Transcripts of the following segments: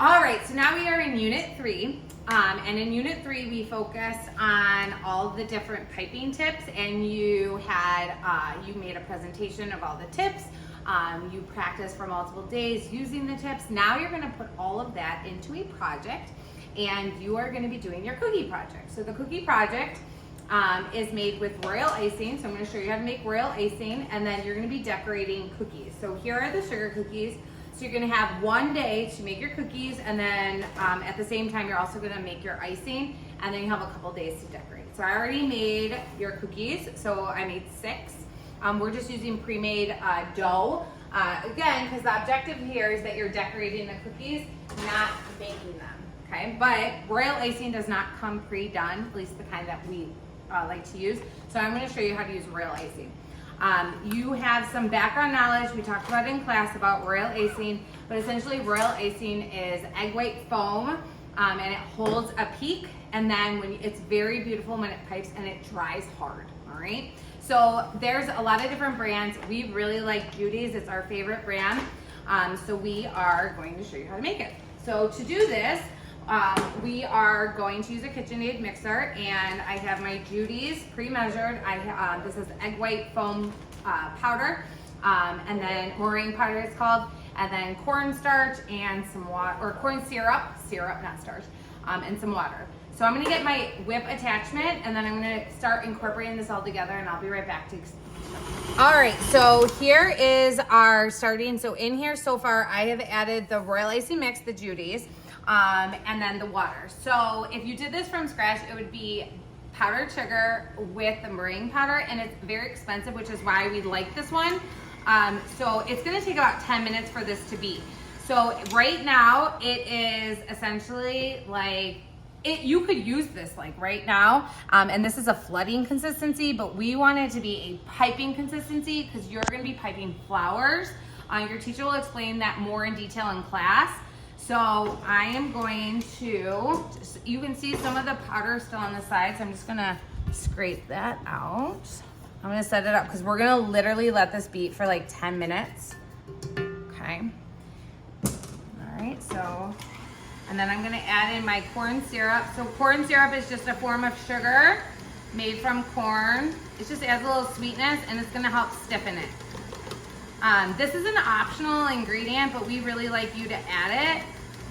All right, so now we are in Unit 3. And in Unit 3, we focused on all the different piping tips, and you made a presentation of all the tips. You practiced for multiple days using the tips. Now you're going to put all of that into a project, and you are going to be doing your cookie project. So the cookie project is made with royal icing. So I'm going to show you how to make royal icing, and then you're going to be decorating cookies. So here are the sugar cookies. So you're gonna have one day to make your cookies, and then at the same time, you're also gonna make your icing, and then you have a couple days to decorate. So I already made your cookies, so I made 6. We're just using pre-made dough. Again, because the objective here is that you're decorating the cookies, not baking them, okay? But royal icing does not come pre-done, at least the kind that we like to use. So I'm gonna show you how to use royal icing. You have some background knowledge we talked about in class about royal icing, but essentially royal icing is egg white foam, and it holds a peak, and then it's very beautiful when it pipes and it dries hard, all right? So there's a lot of different brands. We really like Judy's, it's our favorite brand. So we are going to show you how to make it. So to do this, we are going to use a KitchenAid mixer, and I have my Judy's pre-measured. This is egg white foam powder, and then meringue powder it's called, and then cornstarch and some water, or corn syrup, not starch, and some water. So I'm gonna get my whip attachment, and then I'm gonna start incorporating this all together, and I'll be right back to explain. All right, so here is our starting. So in here so far, I have added the royal icing mix, the Judy's, and then the water. So if you did this from scratch, it would be powdered sugar with the meringue powder, and it's very expensive, which is why we like this one. So it's gonna take about 10 minutes for this to beat. So right now it is essentially like, you could use this like right now, and this is a flooding consistency, but we want it to be a piping consistency because you're gonna be piping flowers. Your teacher will explain that more in detail in class. So I am going to, you can see some of the powder still on the side, so I'm just gonna scrape that out. I'm gonna set it up because we're gonna literally let this beat for like 10 minutes. Okay. All right, so, and then I'm gonna add in my corn syrup. So corn syrup is just a form of sugar made from corn. It just adds a little sweetness, and it's gonna help stiffen it. This is an optional ingredient, but we really like you to add it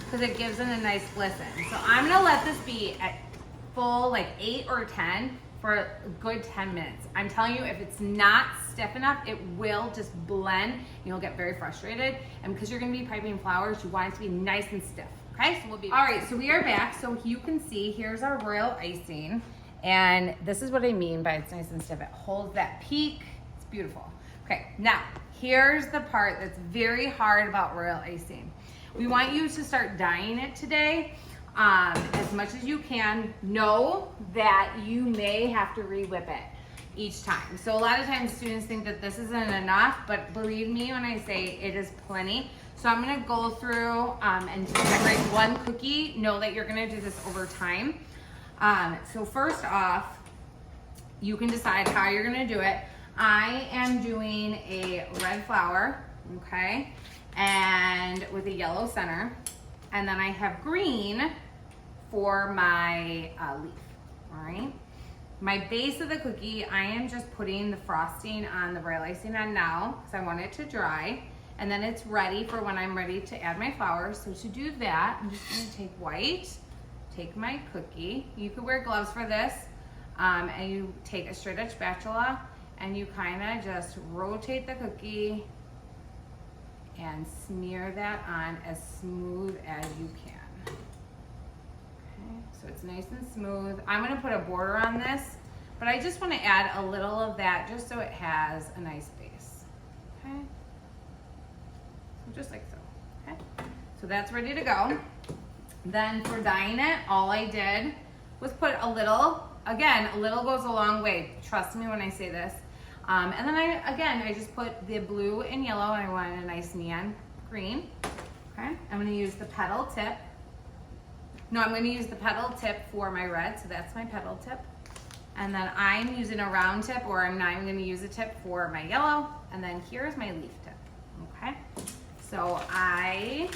because it gives it a nice glisten. So I'm gonna let this be at full like 8 or 10 for a good 10 minutes. I'm telling you, if it's not stiff enough, it will just blend and you'll get very frustrated. And because you're gonna be piping flowers, you want it to be nice and stiff, okay? So we'll be all right, so we are back. So you can see, here's our royal icing. And this is what I mean by it's nice and stiff. It holds that peak, it's beautiful. Okay, now, here's the part that's very hard about royal icing. We want you to start dyeing it today as much as you can. Know that you may have to re-whip it each time. So a lot of times students think that this isn't enough, but believe me when I say it is plenty. So I'm gonna go through and just decorate one cookie. Know that you're gonna do this over time. So first off, you can decide how you're gonna do it. I am doing a red flower, okay, and with a yellow center, and then I have green for my leaf, all right? My base of the cookie, I am just putting the frosting on the royal icing on now because I want it to dry, and then it's ready for when I'm ready to add my flowers. So to do that, I'm just gonna take white, take my cookie. You could wear gloves for this, and you take a straight edge spatula, and you kind of just rotate the cookie and smear that on as smooth as you can. Okay, so it's nice and smooth. I'm gonna put a border on this, but I just wanna add a little of that just so it has a nice base, okay? So just like so, okay? So that's ready to go. Then for dyeing it, all I did was put a little, again, a little goes a long way. Trust me when I say this. And then I just put the blue and yellow, and I wanted a nice neon green. Okay, I'm gonna use the petal tip. No, I'm gonna use the petal tip for my red, so that's my petal tip. And then I'm using a round tip, or I'm not even gonna use a tip for my yellow. And then here's my leaf tip, okay? So I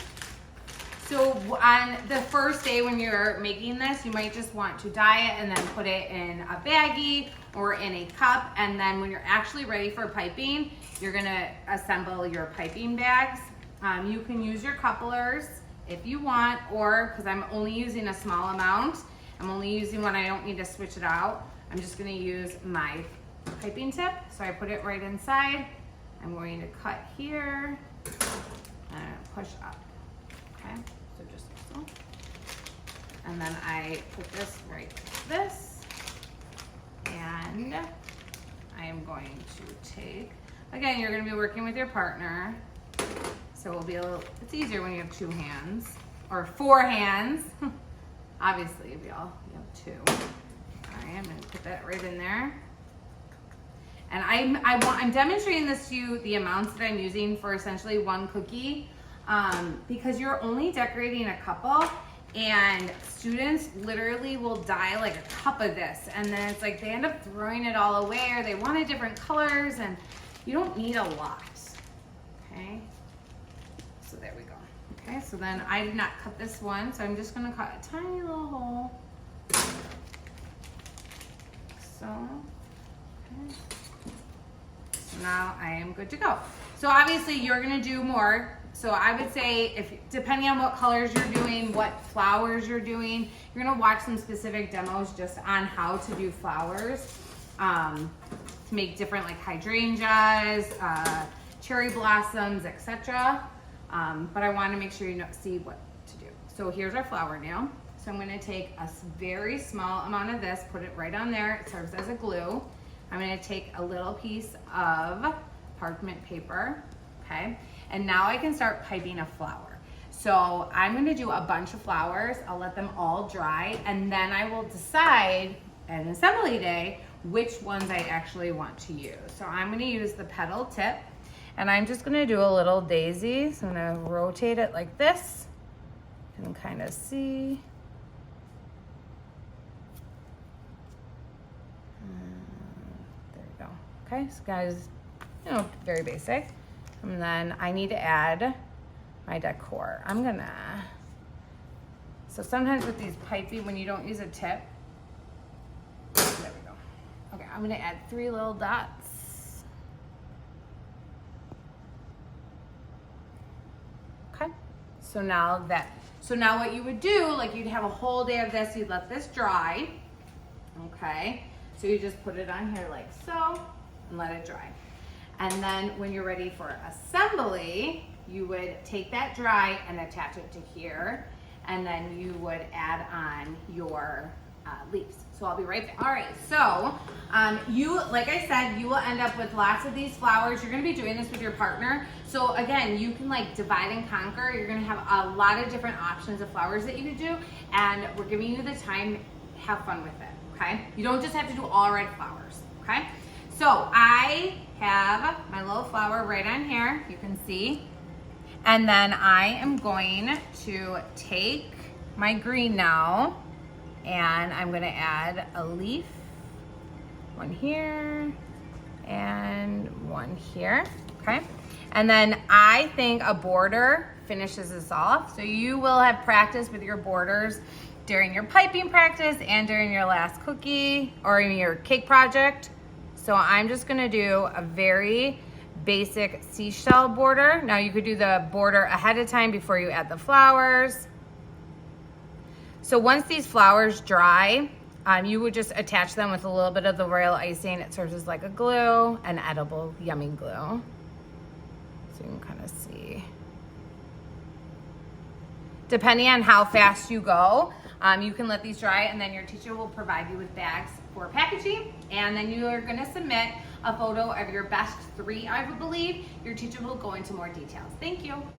So on the first day when you're making this, you might just want to dye it and then put it in a baggie or in a cup. And then when you're actually ready for piping, you're gonna assemble your piping bags. You can use your couplers if you want, or because I'm only using a small amount, I'm only using when I don't need to switch it out. I'm just gonna use my piping tip. So I put it right inside. I'm going to cut here and push up. Okay, so just like so. And then I put this right like this. And I am going to take, again, you're gonna be working with your partner. So it'll be it's easier when you have 2 hands, or 4 hands. Obviously, you have 2. All right, I'm gonna put that right in there. And I'm demonstrating this to you, the amounts that I'm using for essentially 1 cookie, because you're only decorating a couple, and students literally will dye like a cup of this, and then it's like they end up throwing it all away, or they wanted different colors, and you don't need a lot, okay? So there we go. Okay, so then I did not cut this one, so I'm just gonna cut a tiny little hole. So, okay. So now I am good to go. So obviously you're gonna do more. So I would say, if depending on what colors you're doing, what flowers you're doing, you're gonna watch some specific demos just on how to do flowers, to make different like hydrangeas, cherry blossoms, etc. But I want to make sure you see what to do. So here's our flower nail. So I'm going to take a very small amount of this, put it right on there. It serves as a glue. I'm going to take a little piece of parchment paper, okay? And now I can start piping a flower. So I'm going to do a bunch of flowers. I'll let them all dry, and then I will decide at assembly day which ones I actually want to use. So I'm going to use the petal tip. And I'm just gonna do a little daisy. So I'm gonna rotate it like this. You can kind of see. There we go. Okay, so guys, very basic. And then I need to add my decor. So sometimes with these piping, when you don't use a tip, there we go. Okay, I'm gonna add 3 little dots. So now what you would do, like you'd have a whole day of this, you'd let this dry, okay? So you just put it on here like so and let it dry. And then when you're ready for assembly, you would take that dry and attach it to here, and then you would add on your leaves. So I'll be right back. All right, so like I said, you will end up with lots of these flowers. You're gonna be doing this with your partner. So again, you can like divide and conquer. You're gonna have a lot of different options of flowers that you can do, and we're giving you the time, have fun with it, okay? You don't just have to do all red flowers, okay? So I have my little flower right on here, you can see. And then I am going to take my green now, and I'm gonna add a leaf, one here and one here, okay? And then I think a border finishes this off. So you will have practice with your borders during your piping practice and during your last cookie or your cake project. So I'm just gonna do a very basic seashell border. Now you could do the border ahead of time before you add the flowers. So once these flowers dry, you would just attach them with a little bit of the royal icing. It serves as like a glue, an edible, yummy glue. So you can kind of see. Depending on how fast you go, you can let these dry, and then your teacher will provide you with bags for packaging, and then you are gonna submit a photo of your best 3, I would believe. Your teacher will go into more details. Thank you.